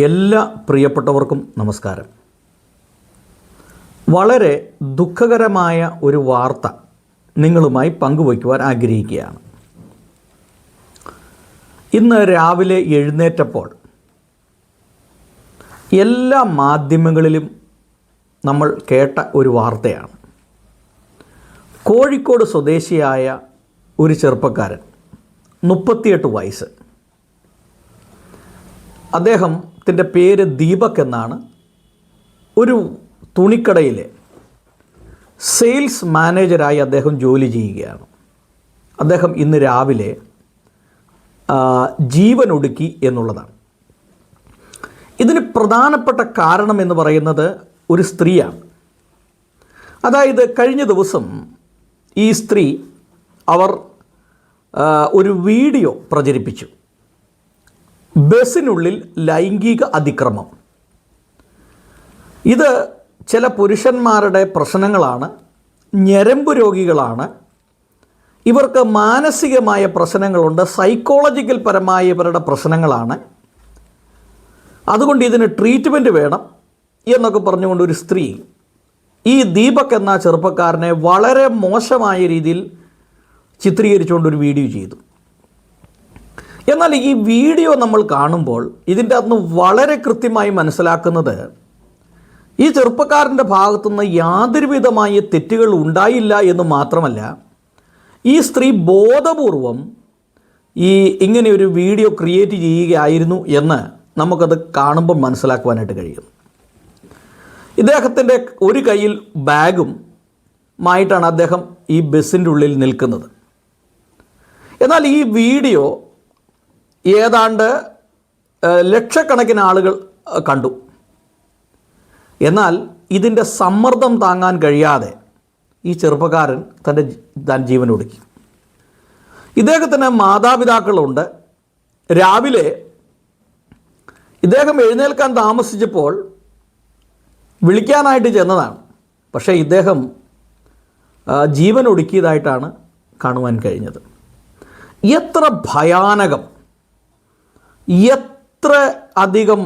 എല്ലാ പ്രിയപ്പെട്ടവർക്കും നമസ്കാരം. വളരെ ദുഃഖകരമായ ഒരു വാർത്ത നിങ്ങളുമായി പങ്കുവയ്ക്കുവാൻ ആഗ്രഹിക്കുകയാണ്. ഇന്ന് രാവിലെ എഴുന്നേറ്റപ്പോൾ എല്ലാ മാധ്യമങ്ങളിലും നമ്മൾ കേട്ട ഒരു വാർത്തയാണ്. കോഴിക്കോട് സ്വദേശിയായ ഒരു ചെറുപ്പക്കാരൻ, 38 വയസ്സ്. അദ്ദേഹത്തിൻ്റെ പേര് ദീപക് എന്നാണ്. ഒരു തുണിക്കടയിലെ സെയിൽസ് മാനേജരായി അദ്ദേഹം ജോലി ചെയ്യുകയാണ്. അദ്ദേഹം ഇന്ന് രാവിലെ ജീവനൊടുക്കി എന്നുള്ളതാണ്. ഇതിന് പ്രധാനപ്പെട്ട കാരണം എന്ന് പറയുന്നത് ഒരു സ്ത്രീയാണ്. അതായത് കഴിഞ്ഞ ദിവസം ഈ സ്ത്രീ ഒരു വീഡിയോ പ്രചരിപ്പിച്ചു. ബസ്സിനുള്ളിൽ ലൈംഗിക അതിക്രമം. ഇത് ചില പുരുഷന്മാരുടെ പ്രശ്നങ്ങളാണ്, ഞരമ്പ് രോഗികളാണ്, ഇവർക്ക് മാനസികമായ പ്രശ്നങ്ങളുണ്ട്, സൈക്കോളജിക്കൽ പരമായ ഇവരുടെ പ്രശ്നങ്ങളാണ്, അതുകൊണ്ട് ഇതിന് ട്രീറ്റ്മെൻറ്റ് വേണം എന്നൊക്കെ പറഞ്ഞുകൊണ്ട് ഒരു സ്ത്രീ ഈ ദീപക് എന്ന ചെറുപ്പക്കാരനെ വളരെ മോശമായ രീതിയിൽ ചിത്രീകരിച്ചുകൊണ്ടൊരു വീഡിയോ ചെയ്തു. എന്നാൽ ഈ വീഡിയോ നമ്മൾ കാണുമ്പോൾ ഇതിൻ്റെ അകത്ത് വളരെ കൃത്യമായി മനസ്സിലാക്കുന്നത് ഈ ചെറുപ്പക്കാരൻ്റെ ഭാഗത്തുനിന്ന് യാതൊരുവിധമായ തെറ്റുകൾ ഉണ്ടായില്ല എന്ന് മാത്രമല്ല, ഈ സ്ത്രീ ബോധപൂർവം ഇങ്ങനെ ഒരു വീഡിയോ ക്രിയേറ്റ് ചെയ്യുകയായിരുന്നു എന്ന് നമുക്കത് കാണുമ്പോൾ മനസ്സിലാക്കുവാനായിട്ട് കഴിയും. ഇദ്ദേഹത്തിൻ്റെ ഒരു കയ്യിൽ ബാഗും മായിട്ടാണ് അദ്ദേഹം ഈ ബസ്സിൻ്റെ ഉള്ളിൽ നിൽക്കുന്നത്. എന്നാൽ ഈ വീഡിയോ ഏതാണ്ട് ലക്ഷക്കണക്കിന് ആളുകൾ കണ്ടു. എന്നാൽ ഇതിൻ്റെ സമ്മർദ്ദം താങ്ങാൻ കഴിയാതെ ഈ ചെറുപ്പക്കാരൻ താൻ ജീവനൊടുക്കി. ഇദ്ദേഹത്തിന് മാതാപിതാക്കളുണ്ട്. രാവിലെ ഇദ്ദേഹം എഴുന്നേൽക്കാൻ താമസിച്ചപ്പോൾ വിളിക്കാനായിട്ട് ചെന്നതാണ്. പക്ഷേ ഇദ്ദേഹം ജീവനൊടുക്കിയതായിട്ടാണ് കാണുവാൻ കഴിഞ്ഞത്. എത്ര ഭയാനകം, എത്ര അധികം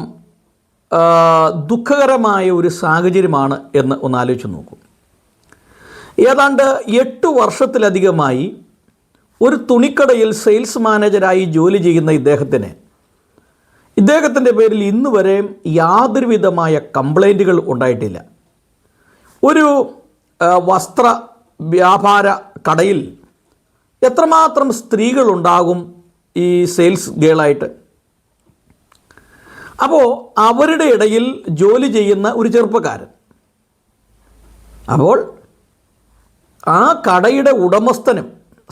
ദുഃഖകരമായ ഒരു സാഹചര്യമാണ് എന്ന് ഒന്ന് ആലോചിച്ച് നോക്കൂ. ഏതാണ്ട് 8 വർഷത്തിലധികമായി ഒരു തുണിക്കടയിൽ സെയിൽസ് മാനേജരായി ജോലി ചെയ്യുന്ന ഇദ്ദേഹത്തിൻ്റെ പേരിൽ ഇന്ന് വരെ യാതൊരുവിധമായ കംപ്ലൈൻറ്റുകൾ ഉണ്ടായിട്ടില്ല. ഒരു വസ്ത്ര വ്യാപാര കടയിൽ എത്രമാത്രം സ്ത്രീകളുണ്ടാകും ഈ സെയിൽസ് ഗേളായിട്ട്? അപ്പോൾ അവരുടെ ഇടയിൽ ജോലി ചെയ്യുന്ന ഒരു ചെറുപ്പക്കാരൻ. അപ്പോൾ ആ കടയുടെ ഉടമസ്ഥനും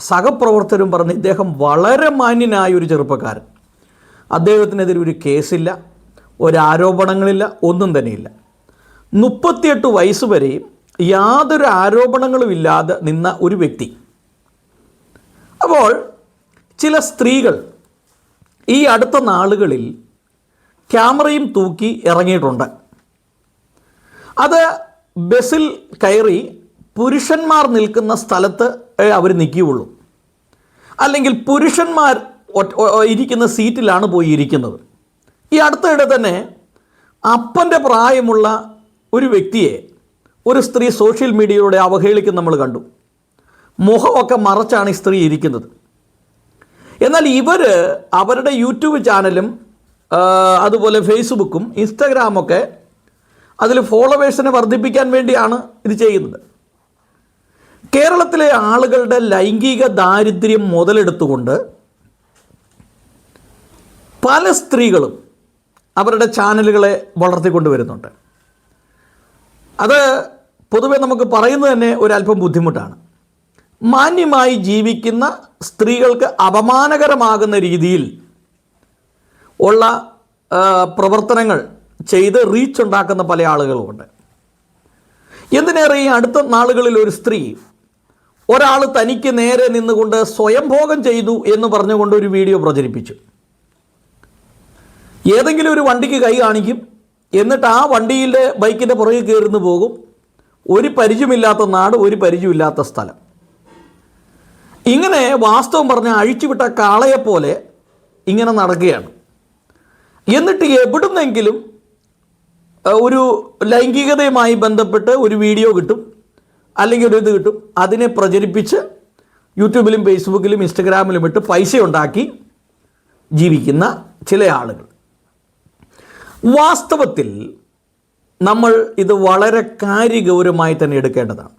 സഹപ്രവർത്തകരും പറഞ്ഞ് ഇദ്ദേഹം വളരെ മാന്യനായ ഒരു ചെറുപ്പക്കാരൻ, അദ്ദേഹത്തിനെതിരെ ഒരു കേസില്ല, ഒരാരോപണങ്ങളില്ല, ഒന്നും തന്നെയില്ല. 38 വയസ്സ് വരെയും യാതൊരു ആരോപണങ്ങളുമില്ലാതെ നിന്ന ഒരു വ്യക്തി. അപ്പോൾ ചില സ്ത്രീകൾ ഈ അടുത്ത നാളുകളിൽ ക്യാമറയും തൂക്കി ഇറങ്ങിയിട്ടുണ്ട്. അത് ബസ്സിൽ കയറി പുരുഷന്മാർ നിൽക്കുന്ന സ്ഥലത്ത് അവർ നിൽക്കുകയുള്ളൂ, അല്ലെങ്കിൽ പുരുഷന്മാർ ഇരിക്കുന്ന സീറ്റിലാണ് പോയി ഇരിക്കുന്നത്. ഈ അടുത്തിടെ തന്നെ അപ്പൻ്റെ പ്രായമുള്ള ഒരു വ്യക്തിയെ ഒരു സ്ത്രീ സോഷ്യൽ മീഡിയയിലൂടെ അവഹേളിക്കുന്ന നമ്മൾ കണ്ടു. മുഖമൊക്കെ മറച്ചാണ് ഈ സ്ത്രീ ഇരിക്കുന്നത്. എന്നാൽ ഇവർ അവരുടെ യൂട്യൂബ് ചാനലും അതുപോലെ ഫേസ്ബുക്കും ഇൻസ്റ്റഗ്രാമൊക്കെ അതിൽ ഫോളോവേഴ്സിനെ വർദ്ധിപ്പിക്കാൻ വേണ്ടിയാണ് ഇത് ചെയ്യുന്നത്. കേരളത്തിലെ ആളുകളുടെ ലൈംഗിക ദാരിദ്ര്യം മുതലെടുത്തുകൊണ്ട് പല സ്ത്രീകളും അവരുടെ ചാനലുകളെ വളർത്തിക്കൊണ്ടുവരുന്നുണ്ട്. അത് പൊതുവെ നമുക്ക് പറയുന്നത് തന്നെ ഒരല്പം ബുദ്ധിമുട്ടാണ്. മാന്യമായി ജീവിക്കുന്ന സ്ത്രീകൾക്ക് അപമാനകരമാകുന്ന രീതിയിൽ ഉള്ള പ്രവർത്തനങ്ങൾ ചെയ്ത് റീച്ച് ഉണ്ടാക്കുന്ന പല ആളുകളുമുണ്ട്. എന്തിനേറെ ഈ അടുത്ത നാളുകളിൽ ഒരു സ്ത്രീ ഒരാൾ തനിക്ക് നേരെ നിന്നുകൊണ്ട് സ്വയംഭോഗം ചെയ്തു എന്ന് പറഞ്ഞുകൊണ്ട് ഒരു വീഡിയോ പ്രചരിപ്പിച്ചു. ഏതെങ്കിലും ഒരു വണ്ടിക്ക് കൈ കാണിക്കും, എന്നിട്ട് ആ വണ്ടിയിലെ ബൈക്കിൻ്റെ പുറകെ കയറുന്നു പോകും. ഒരു പരിചയമില്ലാത്ത നാട്, ഒരു പരിചയമില്ലാത്ത സ്ഥലം. ഇങ്ങനെ വാസ്തവം പറഞ്ഞാൽ അഴിച്ചുവിട്ട കാളയെപ്പോലെ ഇങ്ങനെ നടക്കുകയാണ്. എന്നിട്ട് എവിടുന്നെങ്കിലും ഒരു ലൈംഗികതയുമായി ബന്ധപ്പെട്ട് ഒരു വീഡിയോ കിട്ടും, അല്ലെങ്കിൽ ഒരു ഇത് കിട്ടും, അതിനെ പ്രചരിപ്പിച്ച് യൂട്യൂബിലും ഫേസ്ബുക്കിലും ഇൻസ്റ്റഗ്രാമിലും ഇട്ട് പൈസ ഉണ്ടാക്കി ജീവിക്കുന്ന ചില ആളുകൾ. വാസ്തവത്തിൽ നമ്മൾ ഇത് വളരെ കാര്യഗൗരവമായി തന്നെ എടുക്കേണ്ടതാണ്.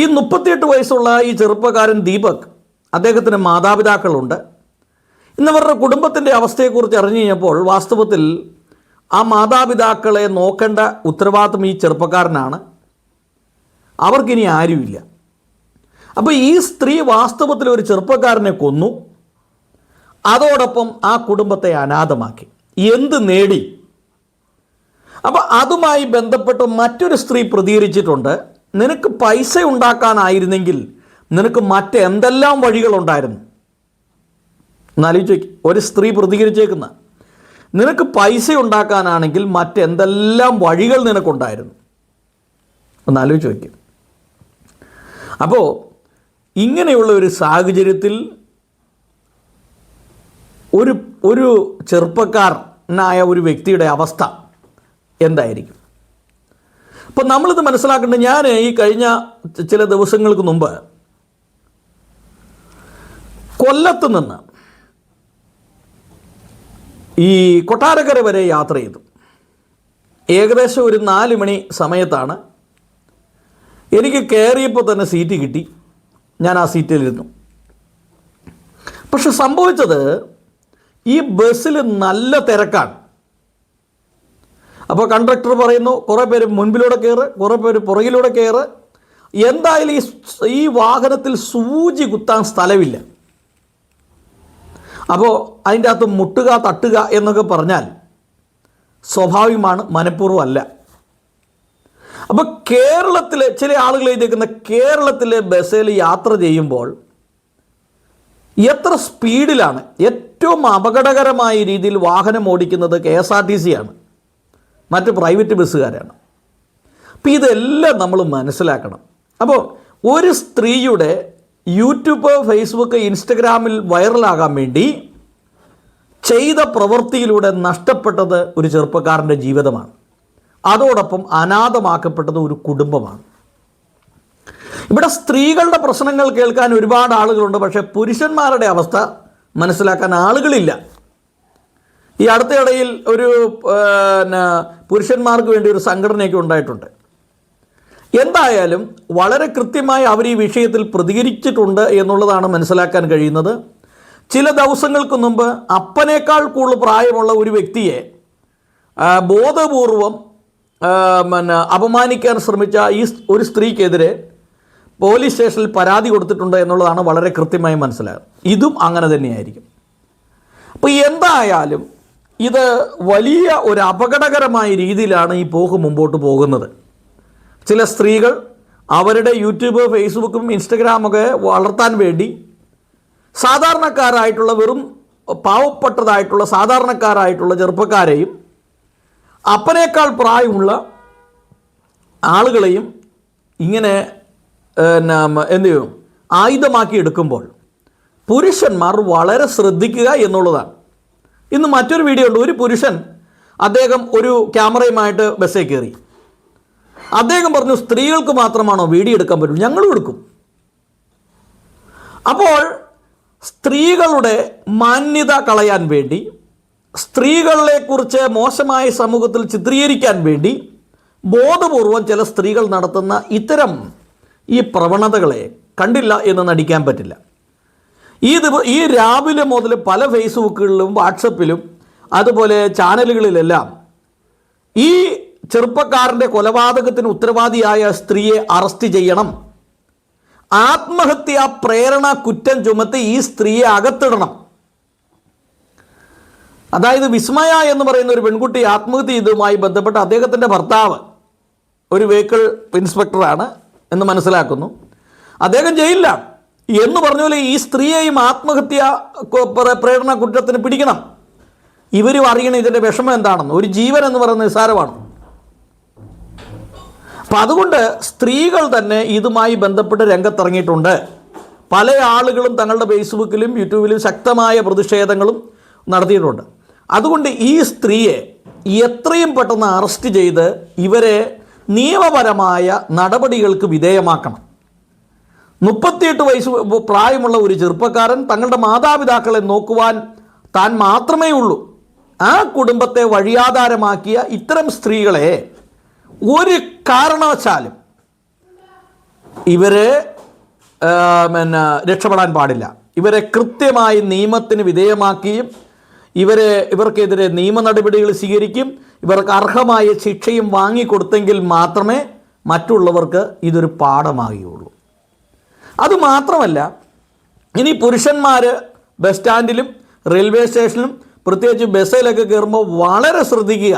ഈ 38 വയസ്സുള്ള ഈ ചെറുപ്പക്കാരൻ ദീപക്, അദ്ദേഹത്തിന് മാതാപിതാക്കളുണ്ട്. ഇന്നവരുടെ കുടുംബത്തിൻ്റെ അവസ്ഥയെക്കുറിച്ച് അറിഞ്ഞു കഴിഞ്ഞപ്പോൾ വാസ്തവത്തിൽ ആ മാതാപിതാക്കളെ നോക്കേണ്ട ഉത്തരവാദിത്വം ഈ ചെറുപ്പക്കാരനാണ്. അവർക്കിനി ആരുമില്ല. അപ്പോൾ ഈ സ്ത്രീ വാസ്തവത്തിൽ ഒരു ചെറുപ്പക്കാരനെ കൊന്നു, അതോടൊപ്പം ആ കുടുംബത്തെ അനാഥമാക്കി. എന്ത് നേടി? അപ്പോൾ അതുമായി ബന്ധപ്പെട്ട് മറ്റൊരു സ്ത്രീ പ്രതികരിച്ചിട്ടുണ്ട്, നിനക്ക് പൈസ ഉണ്ടാക്കാനായിരുന്നെങ്കിൽ നിനക്ക് മറ്റെന്തെല്ലാം വഴികളുണ്ടായിരുന്നു. എന്നാലോചിച്ച് നോക്കി, ഒരു സ്ത്രീ പ്രതികരിച്ചേക്കുന്ന, നിനക്ക് പൈസ ഉണ്ടാക്കാനാണെങ്കിൽ മറ്റെന്തെല്ലാം വഴികൾ നിനക്കുണ്ടായിരുന്നു. ഒന്നാലോചിച്ച് വയ്ക്കും. അപ്പോൾ ഇങ്ങനെയുള്ള ഒരു സാഹചര്യത്തിൽ ഒരു ചെറുപ്പക്കാരനായ ഒരു വ്യക്തിയുടെ അവസ്ഥ എന്തായിരിക്കും? അപ്പം നമ്മളിത് മനസ്സിലാക്കേണ്ടത്, ഞാൻ ഈ കഴിഞ്ഞ ചില ദിവസങ്ങൾക്ക് മുമ്പ് കൊല്ലത്ത് നിന്ന് ഈ കൊട്ടാരക്കര വരെ യാത്ര ചെയ്തു. ഏകദേശം ഒരു 4 മണി സമയത്താണ്. എനിക്ക് കയറിയപ്പോൾ തന്നെ സീറ്റ് കിട്ടി. ഞാൻ ആ സീറ്റിലിരുന്നു. പക്ഷെ സംഭവിച്ചത്, ഈ ബസ്സിൽ നല്ല തിരക്കാണ്. അപ്പോൾ കണ്ടക്ടർ പറയുന്നു, കുറേ പേര് മുൻപിലൂടെ കയറ്, കുറേ പേര് പുറകിലൂടെ കയറ്. എന്തായാലും ഈ വാഹനത്തിൽ സൂചി കുത്താൻ സ്ഥലമില്ല. അപ്പോൾ അതിൻ്റെ അകത്ത് മുട്ടുക തട്ടുക എന്നൊക്കെ പറഞ്ഞാൽ സ്വാഭാവികമാണ്, മനഃപൂർവ്വം അല്ല. അപ്പോൾ കേരളത്തിലെ ചില ആളുകൾ എഴുതിയിരിക്കുന്ന, കേരളത്തിലെ ബസ്സിൽ യാത്ര ചെയ്യുമ്പോൾ എത്ര സ്പീഡിലാണ്, ഏറ്റവും അപകടകരമായ രീതിയിൽ വാഹനം ഓടിക്കുന്നത് KSRTC ആണ്, മറ്റ് പ്രൈവറ്റ് ബസ്സുകാരാണ്. അപ്പോൾ ഇതെല്ലാം നമ്മൾ മനസ്സിലാക്കണം. അപ്പോൾ ഒരു സ്ത്രീയുടെ യൂട്യൂബ്, ഫേസ്ബുക്ക്, ഇൻസ്റ്റഗ്രാമിൽ വൈറലാകാൻ വേണ്ടി ചെയ്ത പ്രവൃത്തിയിലൂടെ നഷ്ടപ്പെട്ടത് ഒരു ചെറുപ്പക്കാരൻ്റെ ജീവിതമാണ്. അതോടൊപ്പം അനാഥമാക്കപ്പെട്ടത് ഒരു കുടുംബമാണ്. ഇവിടെ സ്ത്രീകളുടെ പ്രശ്നങ്ങൾ കേൾക്കാൻ ഒരുപാട് ആളുകളുണ്ട്, പക്ഷേ പുരുഷന്മാരുടെ അവസ്ഥ മനസ്സിലാക്കാൻ ആളുകളില്ല. ഈ അടുത്തിടയിൽ ഒരു പുരുഷന്മാർക്ക് വേണ്ടി ഒരു സംഘടനയൊക്കെ ഉണ്ടായിട്ടുണ്ട്. എന്തായാലും വളരെ കൃത്യമായി അവർ ഈ വിഷയത്തിൽ പ്രതികരിച്ചിട്ടുണ്ട് എന്നുള്ളതാണ് മനസ്സിലാക്കാൻ കഴിയുന്നത്. ചില ദിവസങ്ങൾക്ക് മുമ്പ് അപ്പനേക്കാൾ കൂടുതൽ പ്രായമുള്ള ഒരു വ്യക്തിയെ ബോധപൂർവം അപമാനിക്കാൻ ശ്രമിച്ച ഈ ഒരു സ്ത്രീക്കെതിരെ പോലീസ് സ്റ്റേഷനിൽ പരാതി കൊടുത്തിട്ടുണ്ട് എന്നുള്ളതാണ് വളരെ കൃത്യമായി മനസ്സിലാകുന്നത്. ഇതും അങ്ങനെ തന്നെയായിരിക്കും. അപ്പോൾ എന്തായാലും ഇത് വലിയ ഒരു അപകടകരമായ രീതിയിലാണ് ഈ പോക്ക് മുമ്പോട്ട് പോകുന്നത്. ചില സ്ത്രീകൾ അവരുടെ യൂട്യൂബ്, ഫേസ്ബുക്കും ഇൻസ്റ്റഗ്രാമൊക്കെ വളർത്താൻ വേണ്ടി സാധാരണക്കാരായിട്ടുള്ള, വെറും പാവപ്പെട്ടതായിട്ടുള്ള സാധാരണക്കാരായിട്ടുള്ള ചെറുപ്പക്കാരെയും അപ്പനേക്കാൾ പ്രായമുള്ള ആളുകളെയും ഇങ്ങനെ എന്ത് ചെയ്യും, ആയുധമാക്കി എടുക്കുമ്പോൾ പുരുഷന്മാർ വളരെ ശ്രദ്ധിക്കുക എന്നുള്ളതാണ്. ഇന്ന് മറ്റൊരു വീഡിയോ ഉണ്ട്. ഒരു പുരുഷൻ, അദ്ദേഹം ഒരു ക്യാമറയുമായിട്ട് ബസ്സിൽ കയറി. അദ്ദേഹം പറഞ്ഞു, സ്ത്രീകൾക്ക് മാത്രമാണോ വീഡിയോ എടുക്കാൻ പറ്റും? ഞങ്ങളും എടുക്കും. അപ്പോൾ സ്ത്രീകളുടെ മാന്യത കളയാൻ വേണ്ടി, സ്ത്രീകളെക്കുറിച്ച് മോശമായ സമൂഹത്തിൽ ചിത്രീകരിക്കാൻ വേണ്ടി ബോധപൂർവം ചില സ്ത്രീകൾ നടത്തുന്ന ഇത്തരം ഈ പ്രവണതകളെ കണ്ടില്ല എന്ന് നടിക്കാൻ പറ്റില്ല. ഈ രാവിലെ മുതൽ പല ഫേസ്ബുക്കുകളിലും വാട്സപ്പിലും അതുപോലെ ചാനലുകളിലെല്ലാം ഈ ചെറുപ്പക്കാരൻ്റെ കൊലപാതകത്തിന് ഉത്തരവാദിയായ സ്ത്രീയെ അറസ്റ്റ് ചെയ്യണം, ആത്മഹത്യാ പ്രേരണ കുറ്റം ചുമത്തി ഈ സ്ത്രീയെ അകത്തിടണം. അതായത് വിസ്മയ എന്ന് പറയുന്ന ഒരു പെൺകുട്ടി ആത്മഹത്യ ചെയ്തതുമായി ബന്ധപ്പെട്ട് അദ്ദേഹത്തിൻ്റെ ഭർത്താവ് ഒരു വെഹിക്കിൾ ഇൻസ്പെക്ടറാണ് എന്ന് മനസ്സിലാക്കുന്നു. അദ്ദേഹം ജയിലിലാണ് എന്ന് പറഞ്ഞ പോലെ ഈ സ്ത്രീയെയും ആത്മഹത്യ പ്രേരണ കുറ്റത്തിന് പിടിക്കണം. ഇവരും അറിയണം ഇതിൻ്റെ വിഷമം എന്താണെന്ന്. ഒരു ജീവൻ എന്ന് പറയുന്നത് നിസ്സാരമാണ്. അപ്പം അതുകൊണ്ട് സ്ത്രീകൾ തന്നെ ഇതുമായി ബന്ധപ്പെട്ട് രംഗത്തിറങ്ങിയിട്ടുണ്ട്. പല ആളുകളും തങ്ങളുടെ ഫേസ്ബുക്കിലും യൂട്യൂബിലും ശക്തമായ പ്രതിഷേധങ്ങളും നടത്തിയിട്ടുണ്ട്. അതുകൊണ്ട് ഈ സ്ത്രീയെ എത്രയും പെട്ടെന്ന് അറസ്റ്റ് ചെയ്ത് ഇവരെ നിയമപരമായ നടപടികൾക്ക് വിധേയമാക്കണം. 38 വയസ്സ് പ്രായമുള്ള ഒരു ചെറുപ്പക്കാരൻ തങ്ങളുടെ മാതാപിതാക്കളെ നോക്കുവാൻ താൻ മാത്രമേ ഉള്ളൂ. ആ കുടുംബത്തെ വഴിയാധാരമാക്കിയ ഇത്തരം സ്ത്രീകളെ ഒരു കാരണവശാലും ഇവരെ രക്ഷപ്പെടാൻ പാടില്ല. ഇവരെ കൃത്യമായി നിയമത്തിന് വിധേയമാക്കിയും ഇവർക്കെതിരെ നിയമ നടപടികൾ സ്വീകരിക്കും. ഇവർക്ക് അർഹമായ ശിക്ഷയും വാങ്ങിക്കൊടുത്തെങ്കിൽ മാത്രമേ മറ്റുള്ളവർക്ക് ഇതൊരു പാഠമാകുകയുള്ളൂ. അതുമാത്രമല്ല, ഇനി പുരുഷന്മാർ ബസ് സ്റ്റാൻഡിലും റെയിൽവേ സ്റ്റേഷനിലും പ്രത്യേകിച്ച് ബസ്സിലൊക്കെ കയറുമ്പോൾ വളരെ ശ്രദ്ധിക്കുക.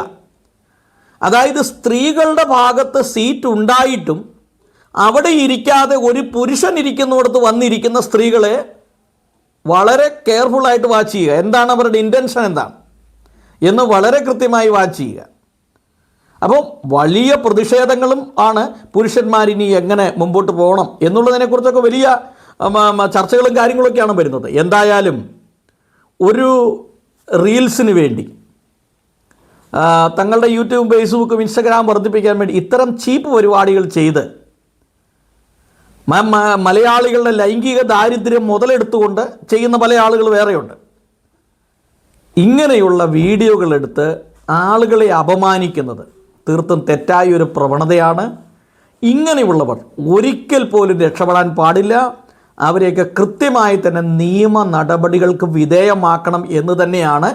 അതായത് സ്ത്രീകളുടെ ഭാഗത്ത് സീറ്റ് ഉണ്ടായിട്ടും അവിടെ ഇരിക്കാതെ ഒരു പുരുഷൻ ഇരിക്കുന്നിടത്ത് വന്നിരിക്കുന്ന സ്ത്രീകളെ വളരെ കെയർഫുള്ളായിട്ട് വാച്ച് ചെയ്യുക. എന്താണ് അവരുടെ ഇൻറ്റൻഷൻ എന്താണ് എന്ന് വളരെ കൃത്യമായി വാച്ച് ചെയ്യുക. അപ്പോൾ വലിയ പ്രതിഷേധങ്ങളും ആണ് പുരുഷന്മാരിനി എങ്ങനെ മുമ്പോട്ട് പോകണം എന്നുള്ളതിനെക്കുറിച്ചൊക്കെ വലിയ ചർച്ചകളും കാര്യങ്ങളൊക്കെയാണ് വരുന്നത്. എന്തായാലും ഒരു റീൽസിന് വേണ്ടി തങ്ങളുടെ യൂട്യൂബ്, ഫേസ്ബുക്കും ഇൻസ്റ്റഗ്രാം വർദ്ധിപ്പിക്കാൻ വേണ്ടി ഇത്തരം ചീപ്പ് പരിപാടികൾ ചെയ്ത് മലയാളികളുടെ ലൈംഗിക ദാരിദ്ര്യം മുതലെടുത്തുകൊണ്ട് ചെയ്യുന്ന പല ആളുകൾ വേറെയുണ്ട്. ഇങ്ങനെയുള്ള വീഡിയോകളെടുത്ത് ആളുകളെ അപമാനിക്കുന്നത് തീർത്തും തെറ്റായ ഒരു പ്രവണതയാണ്. ഇങ്ങനെയുള്ളവർ ഒരിക്കൽ പോലും രക്ഷപ്പെടാൻ പാടില്ല. അവരെയൊക്കെ കൃത്യമായി തന്നെ നിയമ നടപടികൾക്ക് വിധേയമാക്കണം എന്ന് തന്നെയാണ്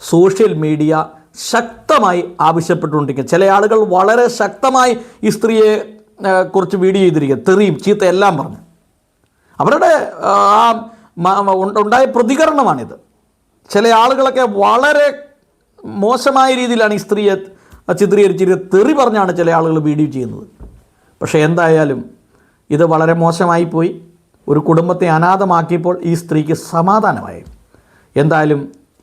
സോഷ്യൽ മീഡിയ ശക്തമായി ആവശ്യപ്പെട്ടുകൊണ്ടിരിക്കുന്നത്. ചില ആളുകൾ വളരെ ശക്തമായി ഈ സ്ത്രീയെ കുറിച്ച് വീഡിയോ ചെയ്തിരിക്കുക, തെറിയും ചീത്ത എല്ലാം പറഞ്ഞു. അവരുടെ ഉണ്ടായ പ്രതികരണമാണിത്. ചില ആളുകളൊക്കെ വളരെ മോശമായ രീതിയിലാണ് ഈ സ്ത്രീയെ ചിത്രീകരിച്ചിട്ട് തെറി പറഞ്ഞാണ് ചില ആളുകൾ വീഡിയോ ചെയ്യുന്നത്. പക്ഷേ എന്തായാലും ഇത് വളരെ മോശമായി പോയി. ഒരു കുടുംബത്തെ അനാഥമാക്കിയപ്പോൾ ഈ സ്ത്രീക്ക് സമാധാനമായി. എന്തായാലും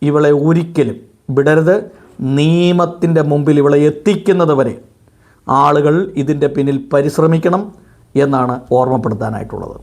ഇവളെ ഒരിക്കലും വിടരുത്. നിയമത്തിൻ്റെ മുമ്പിൽ ഇവളെ എത്തിക്കുന്നത് വരെ ആളുകൾ ഇതിൻ്റെ പിന്നിൽ പരിശ്രമിക്കണം എന്നാണ് ഓർമ്മപ്പെടുത്താനായിട്ടുള്ളത്.